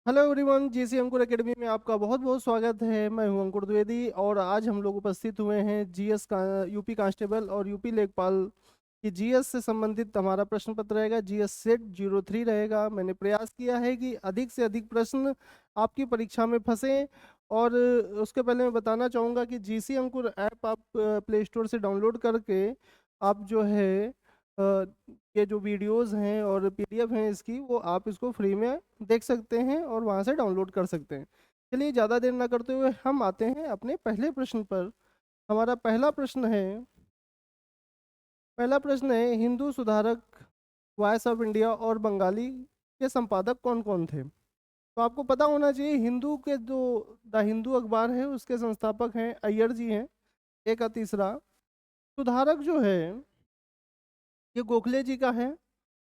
Hello everyone, GC अंकुर academy में आपका बहुत बहुत स्वागत है। मैं हूं अंकुर द्विवेदी और आज हम लोग उपस्थित हुए हैं जीएस का यूपी कांस्टेबल और यूपी लेखपाल की जीएस से संबंधित हमारा प्रश्न पत्र रहेगा। जीएस सेट 03 रहेगा। मैंने प्रयास किया है कि अधिक से अधिक प्रश्न आपकी परीक्षा में फंसें। और उसके पहले मैं बताना चाहूँगा कि जीसी अंकुर ऐप आप प्ले स्टोर से डाउनलोड करके आप जो है ये जो वीडियोस हैं और पीडीएफ हैं इसकी, वो आप इसको फ्री में देख सकते हैं और वहाँ से डाउनलोड कर सकते हैं। चलिए ज़्यादा देर ना करते हुए हम आते हैं अपने पहले प्रश्न पर। हमारा पहला प्रश्न है हिंदू सुधारक, वॉइस ऑफ इंडिया और बंगाली के संपादक कौन कौन थे। तो आपको पता होना चाहिए, हिंदू के जो द हिंदू अखबार है उसके संस्थापक हैं अय्यर जी हैं। एक का तीसरा सुधारक जो है ये गोखले जी का है।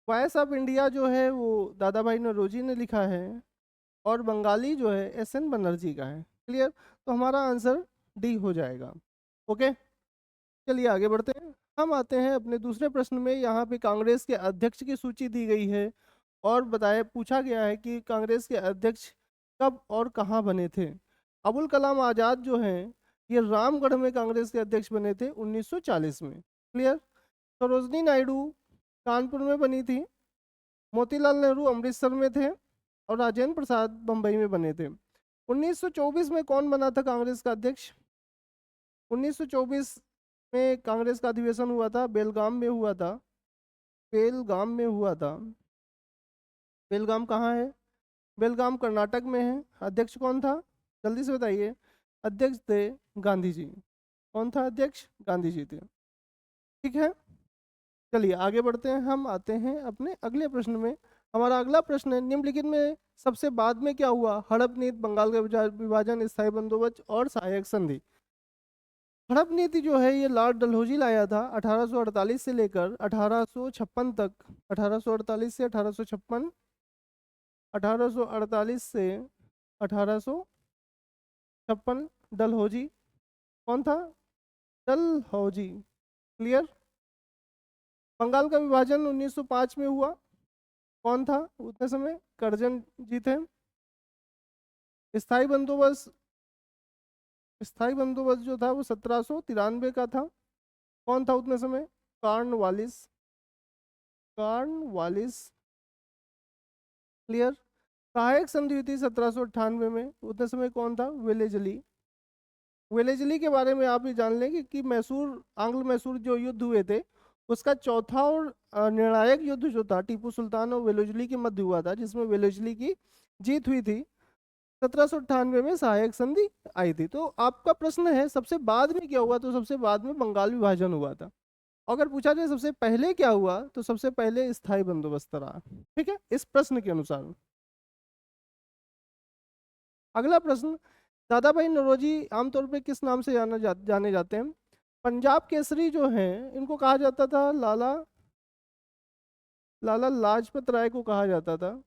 वॉइस ऑफ इंडिया जो है वो दादा भाई नौरोजी ने लिखा है। और बंगाली जो है एस एन बनर्जी का है। क्लियर। तो हमारा आंसर डी हो जाएगा। ओके, चलिए आगे बढ़ते हैं। हम आते हैं अपने दूसरे प्रश्न में। यहाँ पे कांग्रेस के अध्यक्ष की सूची दी गई है और बताया पूछा गया है कि कांग्रेस के अध्यक्ष कब और कहाँ बने थे। अबुल कलाम आज़ाद जो हैं ये रामगढ़ में कांग्रेस के अध्यक्ष बने थे 1940 में। क्लियर। सरोजनी नायडू कानपुर में बनी थी। मोतीलाल नेहरू अमृतसर में थे और राजेंद्र प्रसाद बम्बई में बने थे। 1924 में कौन बना था कांग्रेस का अध्यक्ष। 1924 में कांग्रेस का अधिवेशन हुआ था, बेलगाम में हुआ था। बेलगाम में हुआ था। बेलगाम कहाँ है। बेलगाम कर्नाटक में है। अध्यक्ष कौन था, जल्दी से बताइए। अध्यक्ष थे गांधी जी। कौन था अध्यक्ष, गांधी जी थे। ठीक है, चलिए आगे बढ़ते हैं। हम आते हैं अपने अगले प्रश्न में। हमारा अगला प्रश्न है निम्नलिखित में सबसे बाद में क्या हुआ। हड़प नीति, बंगाल का विभाजन, स्थायी बंदोबस्त और सहायक संधि। हड़प नीति जो है ये लॉर्ड डलहौजी लाया था 1848 से लेकर 1856 तक। 1848 से 1856, 1848 से 1856। डलहौजी कौन था, डलहौजी। क्लियर। बंगाल का विभाजन 1905 में हुआ। कौन था उतने समय, करजन जी थे। स्थायी बंदोबस्त, स्थायी बंदोबस्त जो था वो 1793 का था। कौन था उतने समय, कार्नवालिस। कार्नवालिस। क्लियर। सहायक संधि हुई थी 1798 में। उतने समय कौन था, वेलेजली। वेलेजली के बारे में आप ये जान लें कि मैसूर, आंग्ल मैसूर जो युद्ध हुए थे उसका चौथा और निर्णायक युद्ध जो था टीपू सुल्तान और वेलेजली के मध्य हुआ था, जिसमें वेलेजली की जीत हुई थी। 1798 में सहायक संधि आई थी। तो आपका प्रश्न है सबसे बाद में क्या हुआ, तो सबसे बाद में बंगाल विभाजन हुआ था। अगर पूछा जाए सबसे पहले क्या हुआ, तो सबसे पहले स्थायी बंदोबस्त रहा। ठीक है, इस प्रश्न के अनुसार। अगला प्रश्न, दादा भाई नौरोजी आमतौर पे किस नाम से जाने जाते हैं। पंजाब केसरी जो हैं इनको कहा जाता था लाला, लाला लाजपत राय को कहा जाता था।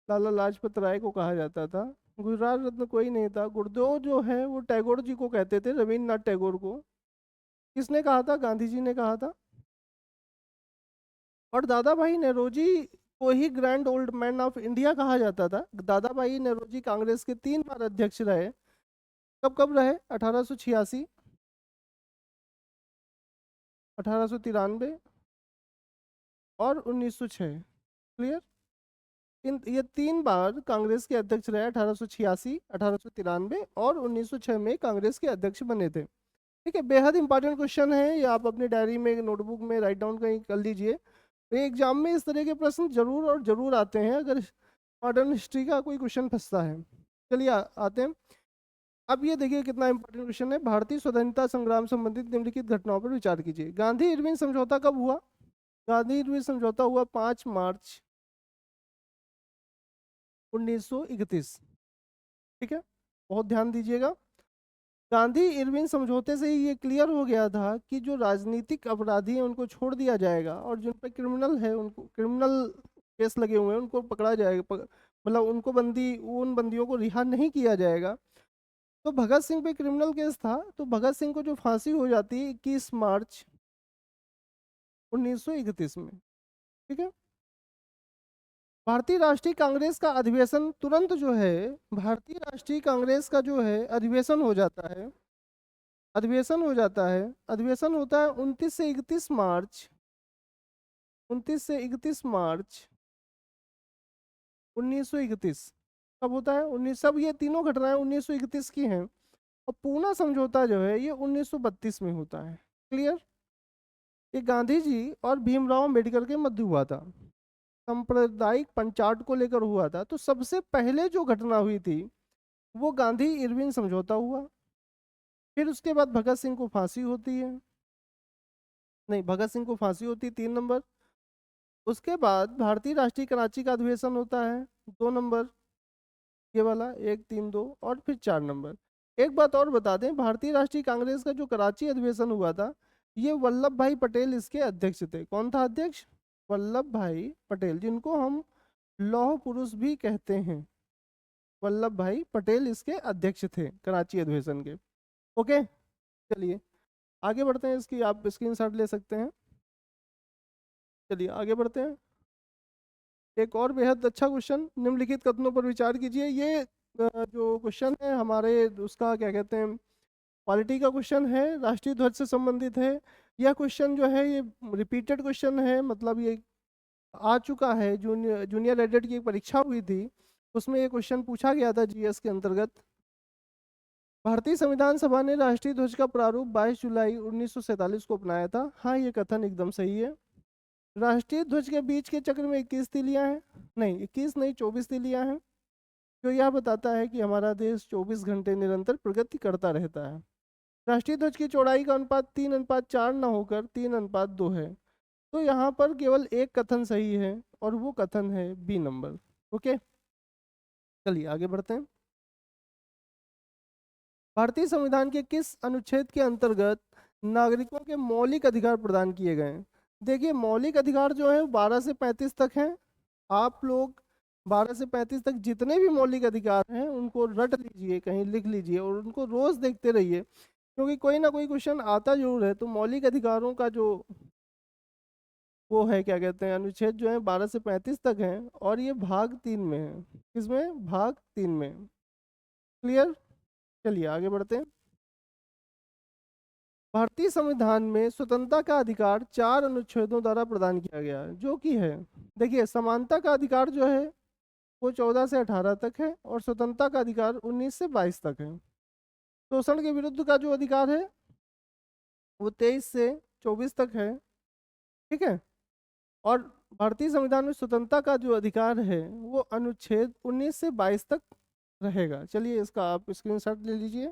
लाला लाजपत राय को कहा जाता था। गुजरात रत्न कोई नहीं था। गुरुदेव जो है वो टैगोर जी को कहते थे, रविन्द्रनाथ टैगोर को। किसने कहा था, गांधी जी ने कहा था। और दादा भाई नौरोजी को ही grand old man of India कहा जाता था। दादा भाई नौरोजी कांग्रेस के 3 बार अध्यक्ष रहे। कब कब रहे, 1886, 1893 और 1906। क्लियर। इन ये 3 बार कांग्रेस के अध्यक्ष रहे, 1886, 1893 और 1906 में कांग्रेस के अध्यक्ष बने थे। ठीक है, बेहद इंपॉर्टेंट क्वेश्चन है ये, आप अपने डायरी में नोटबुक में राइट डाउन कहीं कर लीजिए। तो एग्जाम में इस तरह के प्रश्न जरूर और जरूर आते हैं अगर मॉडर्न हिस्ट्री का कोई क्वेश्चन फंसता है। चलिए आते हैं। अब ये देखिए कितना इंपॉर्टेंट क्वेश्चन है। भारतीय स्वतंत्रता संग्राम संबंधित निम्नलिखित घटनाओं पर विचार कीजिए। गांधी इरविन समझौता कब हुआ। गांधी इरविन समझौता हुआ 5 मार्च 1931। ठीक है, बहुत ध्यान दीजिएगा। गांधी इरविन समझौते से ही ये क्लियर हो गया था कि जो राजनीतिक अपराधी हैं उनको छोड़ दिया जाएगा और जिन पर क्रिमिनल है, उनको क्रिमिनल केस लगे हुए हैं उनको पकड़ा जाएगा, मतलब उनको बंदी, उन बंदियों को रिहा नहीं किया जाएगा। तो भगत सिंह पे क्रिमिनल केस था, तो भगत सिंह को जो फांसी हो जाती है 21 मार्च 1931 में। ठीक है, भारतीय राष्ट्रीय कांग्रेस का अधिवेशन तुरंत जो है, भारतीय राष्ट्रीय कांग्रेस का जो है अधिवेशन हो जाता है, अधिवेशन हो जाता है, अधिवेशन होता है 29 से 31 मार्च, 29 से 31 मार्च 1931। कब होता है? 19, सब ये तीनों घटनाएं 1931 की हैं। और पूना समझौता जो है ये 1932 में होता है। क्लियर? ये गांधी जी और भीमराव अम्बेडकर के मध्य हुआ था, सांप्रदायिक पंचाट को लेकर हुआ था। तो सबसे पहले जो घटना हुई थी वो गांधी इरविन समझौता हुआ। फिर उसके बाद भगत सिंह को फांसी होती है, नहीं भगत सिंह को फांसी होती है 3 नंबर। उसके बाद भारतीय राष्ट्रीय कराची का अधिवेशन होता है 2 नंबर, ये वाला 1, 3, 2, और फिर 4 नंबर। एक बात और बता दें, भारतीय राष्ट्रीय कांग्रेस का जो कराची अधिवेशन हुआ था ये वल्लभ भाई पटेल इसके अध्यक्ष थे। कौन था अध्यक्ष? वल्लभ भाई पटेल, जिनको हम लौह पुरुष भी कहते हैं। वल्लभ भाई पटेल इसके अध्यक्ष थे कराची अधिवेशन के। ओके, चलिए आगे बढ़ते हैं। इसकी आप स्क्रीनशॉट ले सकते हैं। चलिए आगे बढ़ते हैं। एक और बेहद अच्छा क्वेश्चन, निम्नलिखित कथनों पर विचार कीजिए। ये जो क्वेश्चन है हमारे उसका क्या कहते हैं, पॉलिटी का क्वेश्चन है, राष्ट्रीय ध्वज से संबंधित है। यह क्वेश्चन जो है ये रिपीटेड क्वेश्चन है, मतलब ये आ चुका है। जूनियर एडेड की एक परीक्षा हुई थी, उसमें ये क्वेश्चन पूछा गया था जीएस के अंतर्गत। भारतीय संविधान सभा ने राष्ट्रीय ध्वज का प्रारूप 22 जुलाई 1947 को अपनाया था। हाँ, ये कथन एकदम सही है। राष्ट्रीय ध्वज के बीच के चक्र में 21 तीलियां हैं, नहीं 21 नहीं 24 तीलियां हैं, जो यह बताता है कि हमारा देश 24 घंटे निरंतर प्रगति करता रहता है। राष्ट्रीय ध्वज की चौड़ाई का अनुपात 3:4 न होकर 3:2 है। तो यहाँ पर केवल एक कथन सही है और वो कथन है बी नंबर। ओके, चलिए आगे बढ़ते हैं। भारतीय संविधान के किस अनुच्छेद के अंतर्गत नागरिकों के मौलिक अधिकार प्रदान किए गए हैं? देखिए, मौलिक अधिकार जो है 12 से 35 तक हैं। आप लोग 12 से 35 तक जितने भी मौलिक अधिकार हैं उनको रट लीजिए, कहीं लिख लीजिए और उनको रोज देखते रहिए, क्योंकि कोई ना कोई क्वेश्चन आता जरूर है। तो मौलिक अधिकारों का जो वो है क्या कहते हैं अनुच्छेद जो है 12 से 35 तक है, और ये भाग 3 में है। किसमें? भाग 3 में। क्लियर? चलिए आगे बढ़ते हैं। भारतीय संविधान में स्वतंत्रता का अधिकार 4 अनुच्छेदों द्वारा प्रदान किया गया है, जो कि है, देखिए, समानता का अधिकार जो है वो 14 से 18 तक है, और स्वतंत्रता का अधिकार 19 से 22 तक है। शोषण के विरुद्ध का जो अधिकार है वो 23 से 24 तक है। ठीक है? और भारतीय संविधान में स्वतंत्रता का जो अधिकार है वो अनुच्छेद 19 से 22 तक रहेगा। चलिए इसका आप स्क्रीनशॉट ले लीजिए।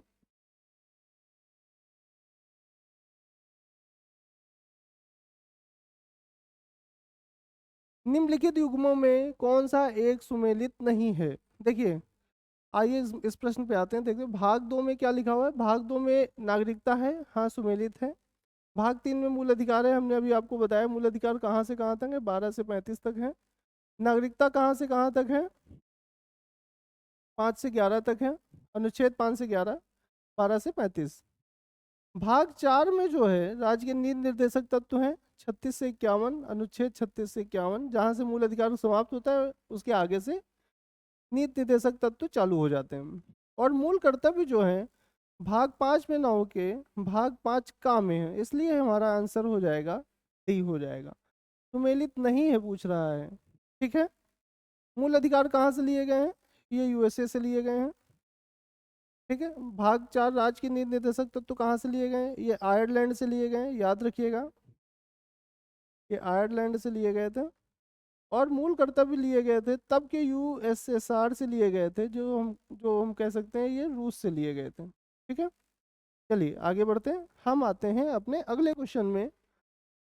निम्नलिखित युग्मों में कौन सा एक सुमेलित नहीं है? देखिए, आइए इस प्रश्न पे आते हैं। देखिए भाग 2 में क्या लिखा हुआ है। भाग 2 में नागरिकता है, हाँ सुमेलित है। भाग 3 में मूल अधिकार है, हमने अभी आपको बताया मूल अधिकार कहाँ से कहाँ तक है, 12 से 35 तक है। नागरिकता कहाँ से कहाँ तक है? 5 से 11 तक है, अनुच्छेद 5 से 11, 12 से 35। भाग 4 में जो है राज्य के नीति निर्देशक तत्व हैं 36 से 51, अनुच्छेद 36 से 51, जहाँ से मूल अधिकार समाप्त होता है उसके आगे से नीति निर्देशक तत्व चालू हो जाते हैं। और मूल कर्तव्य जो है भाग 5 में ना होके भाग 5 का में है, इसलिए हमारा आंसर हो जाएगा डी हो जाएगा। सुमेलित नहीं है पूछ रहा है। ठीक है? मूल अधिकार कहाँ से लिए गए हैं? ये यूएसए से लिए गए हैं। ठीक है? भाग 4 राज्य के नीति निर्देशक तत्व कहाँ से लिए गए हैं? ये आयरलैंड से लिए गए हैं, याद रखिएगा, ये आयरलैंड से लिए गए थे। और मूल कर्तव्य लिए गए थे तब के यूएसएसआर से लिए गए थे, जो हम कह सकते हैं ये रूस से लिए गए थे। ठीक है? चलिए आगे बढ़ते हैं। हम आते हैं अपने अगले क्वेश्चन में।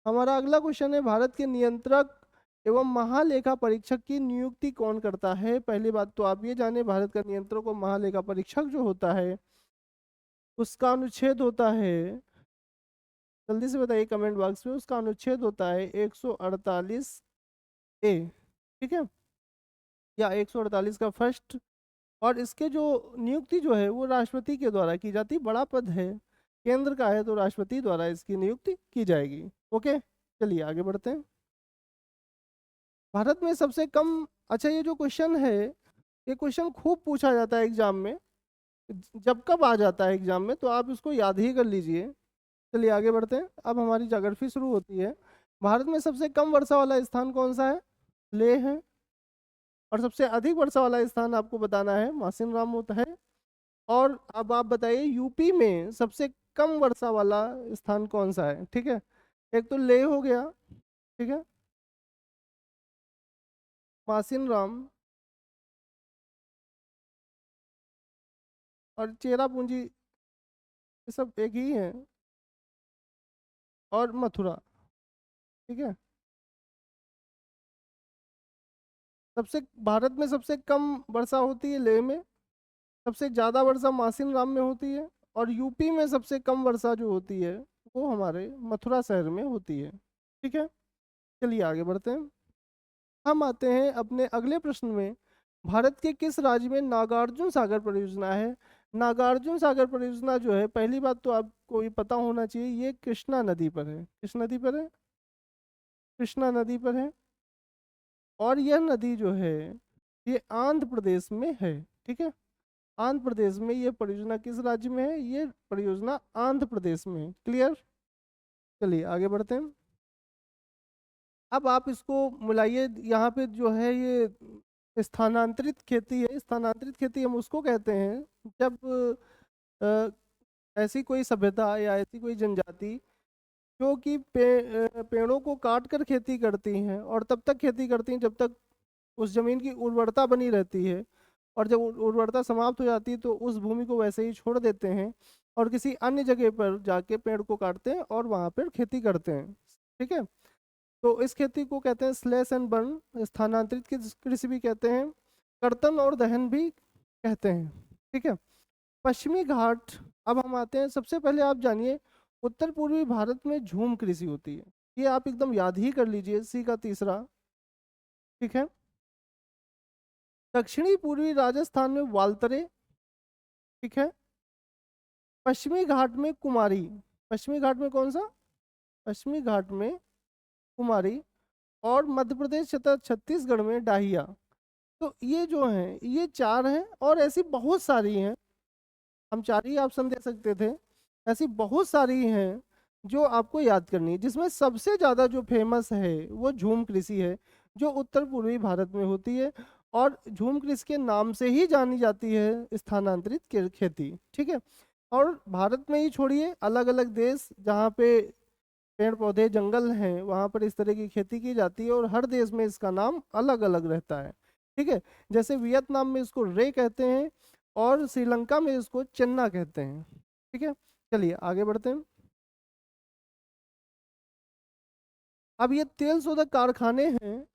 हमारा अगला क्वेश्चन है, भारत के नियंत्रक एवं महालेखा परीक्षक की नियुक्ति कौन करता है? पहली बात तो आप ये जाने, भारत का नियंत्रक और महालेखा परीक्षक जो होता है उसका अनुच्छेद होता है, जल्दी से बताइए कमेंट बॉक्स में, उसका अनुच्छेद होता है 148 ए। ठीक है? या 148 का फर्स्ट। और इसके जो नियुक्ति जो है वो राष्ट्रपति के द्वारा की जाती, बड़ा पद है, केंद्र का है, तो राष्ट्रपति द्वारा इसकी नियुक्ति की जाएगी। ओके, चलिए आगे बढ़ते हैं। भारत में सबसे कम अच्छा, ये जो क्वेश्चन है, ये क्वेश्चन खूब पूछा जाता है एग्जाम में। जब कब आ जाता है एग्जाम में, तो आप इसको याद ही कर लीजिए। चलिए आगे बढ़ते हैं। अब हमारी ज्योग्राफी शुरू होती है। भारत में सबसे कम वर्षा वाला स्थान कौन सा है? लेह है। और सबसे अधिक वर्षा वाला स्थान आपको बताना है, मासिन राम होता है। और अब आप बताइए यूपी में सबसे कम वर्षा वाला स्थान कौन सा है? ठीक है, एक तो लेह हो गया, ठीक है, मासिन राम और चेरापूंजी, ये सब एक ही है, और मथुरा। ठीक है, सबसे भारत में सबसे कम वर्षा होती है लेह में, सबसे ज़्यादा वर्षा मासिन राम में होती है, और यूपी में सबसे कम वर्षा जो होती है वो हमारे मथुरा शहर में होती है। ठीक है, चलिए आगे बढ़ते हैं। हम आते हैं अपने अगले प्रश्न में। भारत के किस राज्य में नागार्जुन सागर परियोजना है? नागार्जुन सागर परियोजना जो है, पहली बात तो आपको ये पता होना चाहिए, ये कृष्णा नदी पर है। किस नदी पर है? कृष्णा नदी पर है। और यह नदी जो है, ये आंध्र प्रदेश में है। ठीक है, आंध्र प्रदेश में ये परियोजना किस राज्य में है? ये परियोजना आंध्र प्रदेश में है। क्लियर? चलिए आगे बढ़ते हैं। अब आप इसको मिलाइए, यहाँ पे जो है ये स्थानांतरित खेती है। स्थानांतरित खेती हम उसको कहते हैं जब ऐसी कोई सभ्यता या ऐसी कोई जनजाति जो कि पेड़ों को काट कर खेती करती हैं, और तब तक खेती करती हैं जब तक उस जमीन की उर्वरता बनी रहती है, और जब उर्वरता समाप्त हो जाती है तो उस भूमि को वैसे ही छोड़ देते हैं और किसी अन्य जगह पर जाके पेड़ को काटते हैं और वहाँ पर खेती करते हैं। ठीक है, तो इस खेती को कहते हैं स्लैश एंड बर्न, स्थानांतरित कृषि भी कहते हैं, कर्तन और दहन भी कहते हैं। ठीक है, पश्चिमी घाट। अब हम आते हैं, सबसे पहले आप जानिए उत्तर पूर्वी भारत में झूम कृषि होती है। ये आप एकदम याद ही कर लीजिए, सी का तीसरा। ठीक है, दक्षिणी पूर्वी राजस्थान में वालतरे। ठीक है, पश्चिमी घाट में कुमारी। पश्चिमी घाट में कौन सा? पश्चिमी घाट में कुमारी। और मध्य प्रदेश तथा छत्तीसगढ़ में डाहिया। तो ये जो हैं, ये चार हैं, और ऐसी बहुत सारी हैं, हम चार ही ऑप्शन दे सकते थे। ऐसी बहुत सारी हैं जो आपको याद करनी है, जिसमें सबसे ज़्यादा जो फेमस है वो झूम कृषि है, जो उत्तर पूर्वी भारत में होती है, और झूम कृषि के नाम से ही जानी जाती है स्थानांतरित खेती। ठीक है, और भारत में ही छोड़िए, अलग अलग देश जहाँ पे पेड़ पौधे जंगल हैं वहाँ पर इस तरह की खेती की जाती है, और हर देश में इसका नाम अलग अलग रहता है। ठीक है, जैसे वियतनाम में इसको रे कहते हैं, और श्रीलंका में इसको चन्ना कहते हैं। ठीक है, चलिए आगे बढ़ते हैं। अब ये तेल शोधक कारखाने हैं,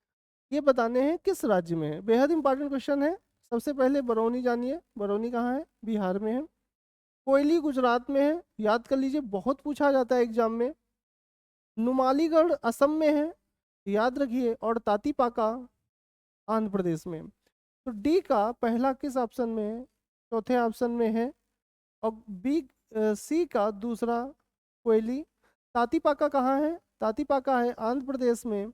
ये बताने हैं किस राज्य में है। बेहद इंपॉर्टेंट क्वेश्चन है। सबसे पहले बरौनी जानिए, बरौनी कहाँ है? बिहार में है। कोयली गुजरात में है, याद कर लीजिए, बहुत पूछा जाता है एग्जाम में। नुमालीगढ़ असम में है, याद रखिए। और तातीपाका आंध्र प्रदेश में। तो डी का पहला किस ऑप्शन में है? चौथे ऑप्शन में है। और बी, सी का दूसरा कोयली। तातीपाका कहाँ है? तातीपाका है आंध्र प्रदेश में,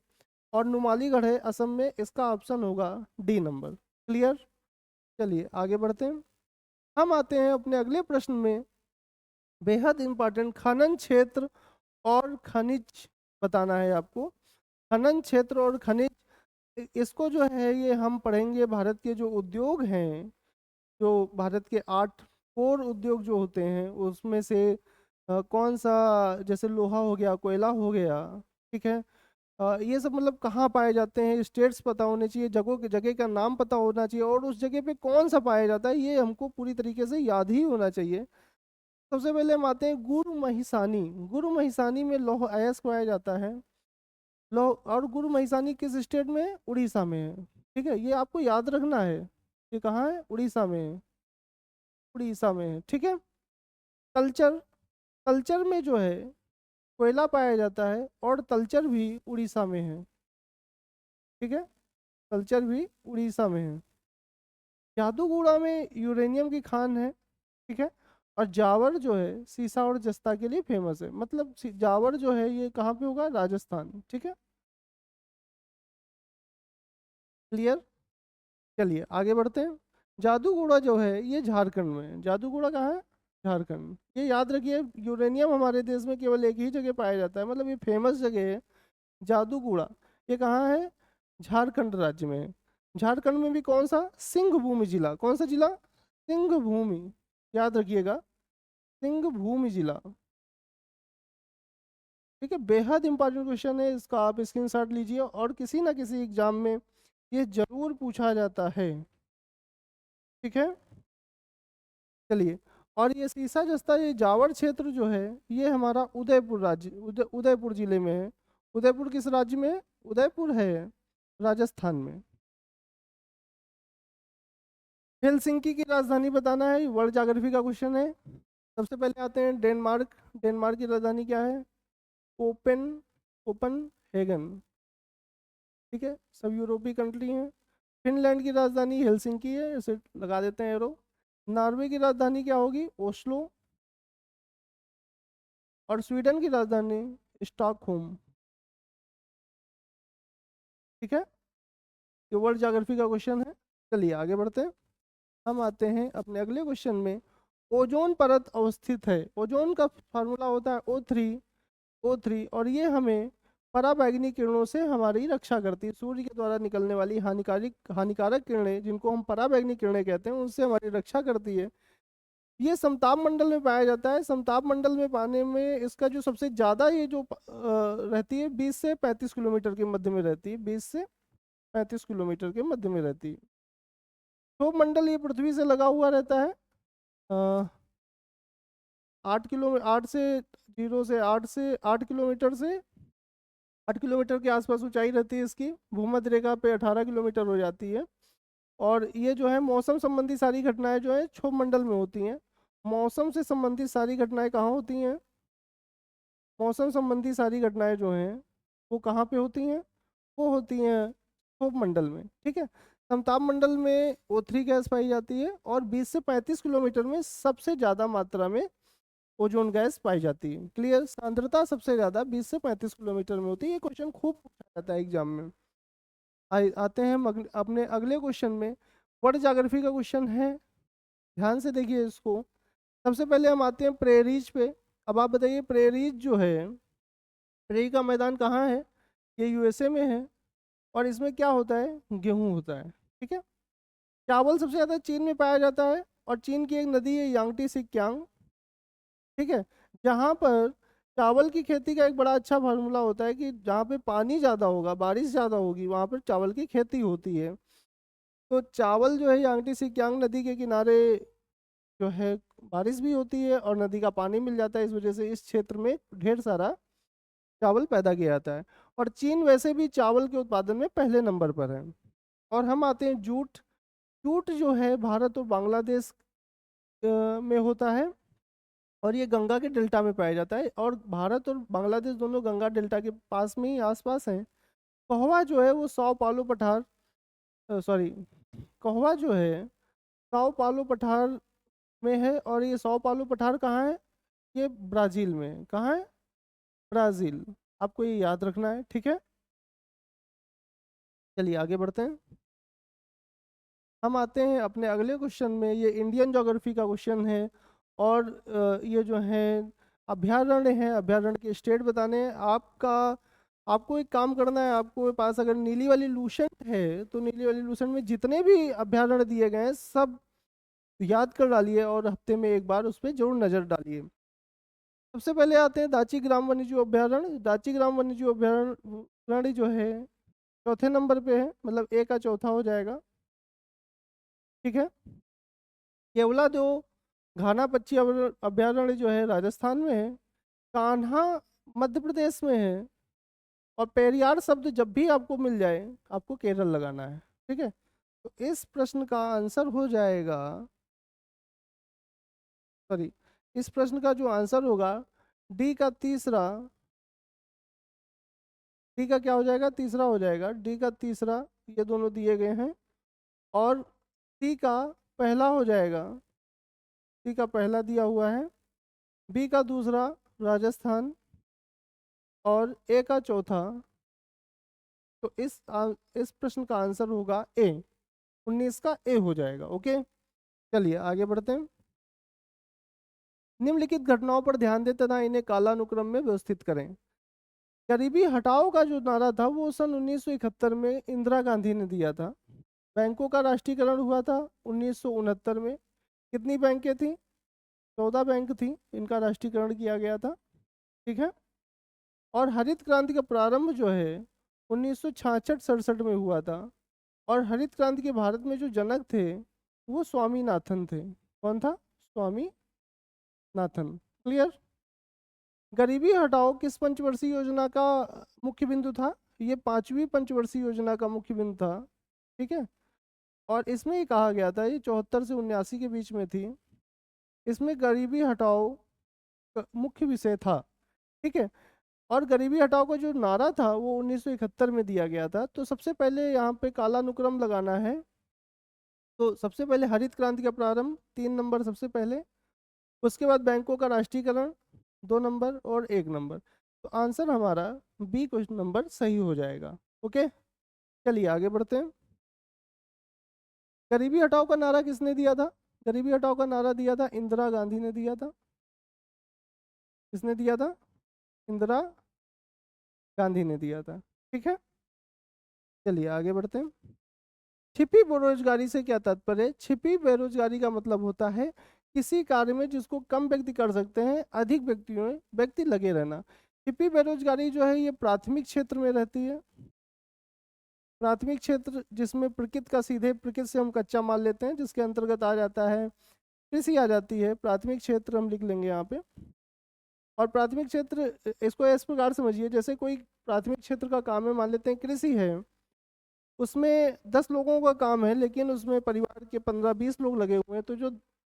और नुमालीगढ़ है असम में। इसका ऑप्शन होगा डी नंबर। क्लियर? चलिए आगे बढ़ते हैं। हम आते हैं अपने अगले प्रश्न में। बेहद इंपॉर्टेंट, खनन क्षेत्र और खनिज बताना है आपको। खनन क्षेत्र और खनिज, इसको जो है ये हम पढ़ेंगे भारत के जो उद्योग हैं, जो भारत के 8 कोर उद्योग जो होते हैं उसमें से कौन सा, जैसे लोहा हो गया, कोयला हो गया। ठीक है, ये सब मतलब कहाँ पाए जाते हैं, स्टेट्स पता होने चाहिए, जगहों के जगह का नाम पता होना चाहिए, और उस जगह पे कौन सा पाया जाता है ये हमको पूरी तरीके से याद ही होना चाहिए। सबसे पहले हम आते हैं गुरु महिसानी। गुरु महिसानी में लौह अयस्क पाया जाता है। लौह, और गुरु महिसानी किस स्टेट में है? उड़ीसा में है। ठीक है, ये आपको याद रखना है। ये कहाँ है? उड़ीसा में है। उड़ीसा में है। ठीक है, कल्चर। कल्चर में जो है कोयला पाया जाता है, और तलचर भी उड़ीसा में है। ठीक है, तलचर भी उड़ीसा में है। जादूगोड़ा में यूरेनियम की खान है। ठीक है, और जावर जो है सीसा और जस्ता के लिए फेमस है। मतलब जावर जो है ये कहाँ पे होगा? राजस्थान। ठीक है, क्लियर? चलिए आगे बढ़ते हैं। जादूगोड़ा जो है ये झारखंड में है। जादूगोड़ा कहाँ है? झारखंड। ये याद रखिए, यूरेनियम हमारे देश में केवल एक ही जगह पाया जाता है, मतलब ये फेमस जगह है जादूगोड़ा। ये कहाँ है? झारखंड राज्य में है। झारखंड में भी कौन सा? सिंहभूमि जिला। कौन सा जिला? सिंहभूमि। याद रखिएगा, सिंहभूमि जिला। ठीक है, बेहद इंपॉर्टेंट क्वेश्चन है इसका, आप स्क्रीनशॉट लीजिए और किसी ना किसी एग्जाम में ये जरूर पूछा जाता है। ठीक है, चलिए। और ये सीसा जस्ता, ये जावर क्षेत्र जो है ये हमारा उदयपुर राज्य, उदयपुर जिले में है। उदयपुर किस राज्य में है? उदयपुर है राजस्थान में। हेलसिंकी की राजधानी बताना है, वर्ल्ड ज्योग्राफी का क्वेश्चन है। सबसे पहले आते हैं डेनमार्क। डेनमार्क की राजधानी क्या है? Koppen Copenhagen. ठीक है, सब यूरोपीय कंट्री हैं। फिनलैंड की राजधानी हेलसिंकी है, इसे लगा देते हैं एरो। नॉर्वे की राजधानी क्या होगी? ओस्लो। और स्वीडन की राजधानी स्टॉकहोम। ठीक है, ये वर्ल्ड ज्योग्राफी का क्वेश्चन है। चलिए आगे बढ़ते हैं। हम आते हैं अपने अगले क्वेश्चन में। ओजोन परत अवस्थित है। ओजोन का फार्मूला होता है O3 और ये हमें पराबैंगनी किरणों से हमारी रक्षा करती है। सूर्य के द्वारा निकलने वाली हानिकारक हानिकारक किरणें, जिनको हम पराबैंगनी किरणें कहते हैं, उनसे हमारी रक्षा करती है। ये समताप मंडल में पाया जाता है। समताप मंडल में पाने में इसका जो सबसे ज़्यादा ये जो रहती है 20 से 35 किलोमीटर के मध्य में रहती है। 20 से 35 किलोमीटर के मध्य में रहती है। क्षोभ मंडल ये पृथ्वी से लगा हुआ रहता है। 8 से 0 से 8 किलोमीटर से 8 किलोमीटर के आसपास ऊंचाई रहती है इसकी। भूमध्य रेखा पे 18 किलोमीटर हो जाती है। और ये जो है मौसम संबंधी सारी घटनाएं जो है क्षोभ मंडल में होती हैं। मौसम से संबंधित सारी घटनाएं कहाँ होती हैं? मौसम संबंधी सारी घटनाएं जो हैं वो कहाँ पे होती हैं? वो होती हैं क्षोभ मंडल में। ठीक है, समताप मंडल में O3 गैस पाई जाती है और 20 से 35 किलोमीटर में सबसे ज़्यादा मात्रा में ओजोन गैस पाई जाती है। क्लियर, सांद्रता सबसे ज़्यादा 20 से 35 किलोमीटर में होती है। ये क्वेश्चन खूब पूछा जाता है एग्जाम में। आते हैं हम अपने अगले क्वेश्चन में। वर्ल्ड ज्योग्राफी का क्वेश्चन है, ध्यान से देखिए इसको। सबसे पहले हम आते हैं प्रेरीज पे। अब आप बताइए, प्रेरीज जो है, प्रेरी का मैदान कहाँ है? ये USA में है। और इसमें क्या होता है? गेहूं होता है। ठीक है, चावल सबसे ज़्यादा चीन में पाया जाता है और चीन की एक नदी है यांगटी सिक्यांग। ठीक है, जहाँ पर चावल की खेती का एक बड़ा अच्छा फार्मूला होता है कि जहाँ पे पानी ज़्यादा होगा, बारिश ज़्यादा होगी, वहाँ पर चावल की खेती होती है। तो चावल जो है यांगटी सिक्यांग नदी के किनारे जो है बारिश भी होती है और नदी का पानी मिल जाता है। इस वजह से इस क्षेत्र में ढेर सारा चावल पैदा किया जाता है। और चीन वैसे भी चावल के उत्पादन में पहले नंबर पर है। और हम आते हैं जूट। जूट जो है भारत और बांग्लादेश में होता है और ये गंगा के डेल्टा में पाया जाता है। और भारत और बांग्लादेश दोनों गंगा डेल्टा के पास में ही आसपास हैं। कहवा जो है वो सौ पालो पठार, सॉरी, कहवा जो है सौ पालो पठार में है। और ये सौ पालो पठार कहाँ है? ये ब्राज़ील में है। कहाँ है? ब्राज़ील। आपको ये याद रखना है। ठीक है, चलिए आगे बढ़ते हैं। हम आते हैं अपने अगले क्वेश्चन में। ये इंडियन ज्योग्राफी का क्वेश्चन है। और ये जो है अभ्यारण्य है, अभ्यारण्य के स्टेट बताने हैं आपका। आपको एक काम करना है, आपको पास अगर नीली वाली लूसेंट है तो नीली वाली लूसेंट में जितने भी अभ्यारण्य दिए गए हैं सब याद कर डालिए और हफ्ते में एक बार उस पर जरूर नज़र डालिए। सबसे पहले आते हैं दाची ग्राम वन्यजीव अभ्यारण्य। दाची ग्राम वन्यजीव अभ्यारण्य जो है चौथे नंबर पे है, मतलब A का चौथा हो जाएगा। ठीक है, केवला दो घाना पक्षी अभ्यारण्य जो है राजस्थान में है। कान्हा मध्य प्रदेश में है। और पेरियार शब्द जब भी आपको मिल जाए आपको केरल लगाना है। ठीक है, तो इस प्रश्न का आंसर हो जाएगा, सॉरी, इस प्रश्न का जो आंसर होगा डी का तीसरा। डी का क्या हो जाएगा? तीसरा हो जाएगा। डी का तीसरा, ये दोनों दिए गए हैं। और सी का पहला हो जाएगा। सी का पहला दिया हुआ है। बी का दूसरा राजस्थान। और ए का चौथा। तो इस प्रश्न का आंसर होगा ए। 19 का ए हो जाएगा। ओके, चलिए आगे बढ़ते हैं। निम्नलिखित घटनाओं पर ध्यान दें तथा इन्हें कालानुक्रम में व्यवस्थित करें। गरीबी हटाओ का जो नारा था वो सन 1971 में इंदिरा गांधी ने दिया था। बैंकों का राष्ट्रीयकरण हुआ था 1969 में। कितनी बैंकें थी? 14 बैंक थी, इनका राष्ट्रीयकरण किया गया था। ठीक है। और हरित क्रांति का प्रारंभ जो है 1966-67 में हुआ था। और हरित क्रांति के भारत में जो जनक थे वो स्वामीनाथन थे। कौन था? स्वामीनाथन। क्लियर? गरीबी हटाओ किस पंचवर्षीय योजना का मुख्य बिंदु था? ये 5वीं पंचवर्षीय योजना का मुख्य बिंदु था। ठीक है। और इसमें ये कहा गया था, ये 74 से 79 के बीच में थी। इसमें गरीबी हटाओ मुख्य विषय था। ठीक है। और गरीबी हटाओ का जो नारा था वो 1971 में दिया गया था। तो सबसे पहले यहाँ पे कालानुक्रम लगाना है। तो सबसे पहले हरित क्रांति का प्रारंभ 3 नंबर सबसे पहले, उसके बाद बैंकों का राष्ट्रीयकरण 2 नंबर और 1 नंबर। तो आंसर हमारा बी क्वेश्चन नंबर सही हो जाएगा। ओके, चलिए आगे बढ़ते हैं। गरीबी हटाओ का नारा किसने दिया था? गरीबी हटाओ का नारा दिया था इंदिरा गांधी ने दिया था। किसने दिया था? इंदिरा गांधी ने दिया था। ठीक है, चलिए आगे बढ़ते हैं। छिपी बेरोजगारी से क्या तात्पर्य है? छिपी बेरोजगारी का मतलब होता है किसी कार्य में जिसको कम व्यक्ति कर सकते हैं, अधिक व्यक्ति लगे रहना। छिपी बेरोजगारी जो है ये प्राथमिक क्षेत्र में रहती है। प्राथमिक क्षेत्र जिसमें प्रकृति का सीधे प्रकृति से हम कच्चा माल लेते हैं, जिसके अंतर्गत आ जाता है कृषि आ जाती है। प्राथमिक क्षेत्र हम लिख लेंगे यहाँ पे। और प्राथमिक क्षेत्र इसको इस प्रकार समझिए, जैसे कोई प्राथमिक क्षेत्र का काम है, मान लेते हैं कृषि है, उसमें 10 लोगों का काम है लेकिन उसमें परिवार के 15-20 लोग लगे हुए हैं। तो जो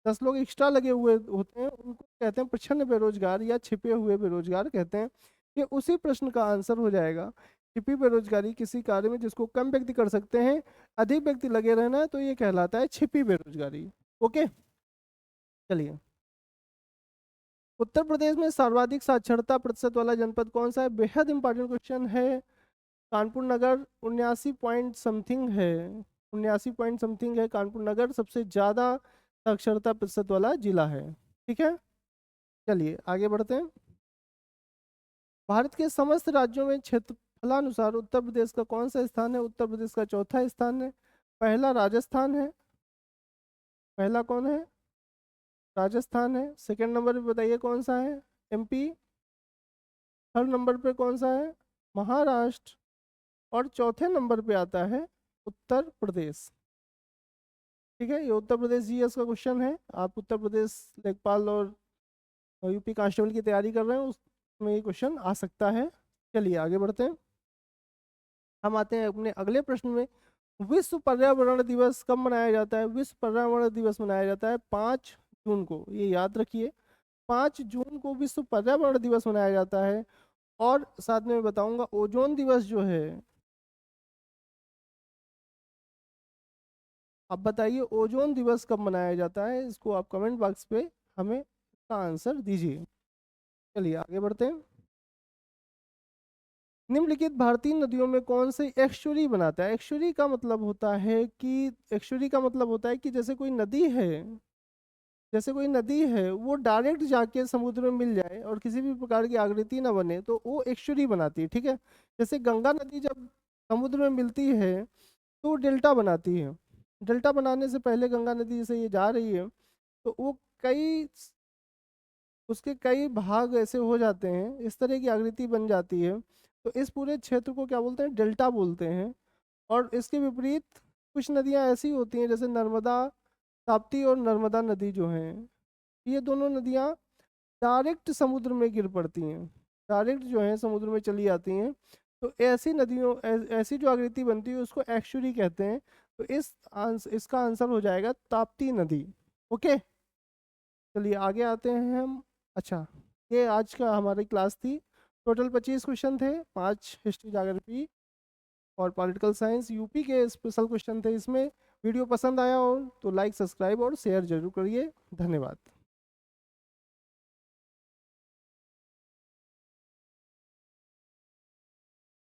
10 लोग एक्स्ट्रा लगे हुए होते हैं उनको कहते हैं प्रच्छन्न बेरोजगार या छिपे हुए बेरोजगार कहते हैं। ये उसी प्रश्न का आंसर हो जाएगा। छिपी बेरोजगारी किसी कार्य में जिसको कम व्यक्ति कर सकते हैं, अधिक व्यक्ति लगे रहना है, तो ये कहलाता है छिपी बेरोजगारी। ओके, चलिए। उत्तर प्रदेश में सर्वाधिक साक्षरता प्रतिशत वाला जनपद कौन सा है? बेहद इंपॉर्टेंट क्वेश्चन है। कानपुर नगर 79 पॉइंट समथिंग है, 79 पॉइंट समथिंग है। कानपुर नगर सबसे ज़्यादा साक्षरता प्रतिशत वाला जिला है। ठीक है, चलिए आगे बढ़ते हैं। भारत के समस्त राज्यों में क्षेत्रफलानुसार उत्तर प्रदेश का कौन सा स्थान है? उत्तर प्रदेश का चौथा स्थान है। पहला राजस्थान है। पहला कौन है? राजस्थान है। सेकंड नंबर पे बताइए कौन सा है? एमपी। थर्ड नंबर पे कौन सा है? महाराष्ट्र। और चौथे नंबर पे आता है उत्तर प्रदेश। ठीक है, ये उत्तर प्रदेश जीएस का क्वेश्चन है। आप उत्तर प्रदेश लेखपाल और यूपी कांस्टेबल की तैयारी कर रहे हैं, उसमें ये क्वेश्चन आ सकता है। चलिए आगे बढ़ते हैं। हम आते हैं अपने अगले प्रश्न में। विश्व पर्यावरण दिवस कब मनाया जाता है? विश्व पर्यावरण दिवस मनाया जाता है 5 जून को, ये याद रखिए। 5 जून को विश्व पर्यावरण दिवस मनाया जाता है। और साथ में मैं बताऊंगा ओजोन दिवस जो है, अब बताइए ओजोन दिवस कब मनाया जाता है? इसको आप कमेंट बॉक्स पे हमें इसका आंसर दीजिए। चलिए आगे बढ़ते हैं। निम्नलिखित भारतीय नदियों में कौन से एक्सचुरी बनाता है? एक्सचुरी का मतलब होता है कि जैसे कोई नदी है, वो डायरेक्ट जाके समुद्र में मिल जाए और किसी भी प्रकार की आकृति ना बने, तो वो एक्सचुरी बनाती है। ठीक है। जैसे गंगा नदी जब समुद्र में मिलती है तो डेल्टा बनाती है। डेल्टा बनाने से पहले गंगा नदी से ये जा रही है तो वो कई उसके कई भाग ऐसे हो जाते हैं, इस तरह की आकृति बन जाती है। तो इस पूरे क्षेत्र को क्या बोलते हैं? डेल्टा बोलते हैं। और इसके विपरीत कुछ नदियां ऐसी होती हैं, जैसे नर्मदा, ताप्ती और नर्मदा नदी जो हैं, ये दोनों नदियां डायरेक्ट समुद्र में गिर पड़ती हैं, डायरेक्ट जो है समुद्र में चली जाती हैं। तो ऐसी नदियों ऐसी जो आकृति बनती है उसको एक्चुअली कहते हैं। तो इसका आंसर हो जाएगा ताप्ती नदी। ओके, चलिए आगे आते हैं हम। अच्छा, ये आज का हमारी क्लास थी। टोटल 25 क्वेश्चन थे, 5 हिस्ट्री ज्योग्राफी और पॉलिटिकल साइंस यूपी के स्पेशल क्वेश्चन थे इसमें। वीडियो पसंद आया हो तो लाइक, सब्सक्राइब और शेयर जरूर करिए। धन्यवाद।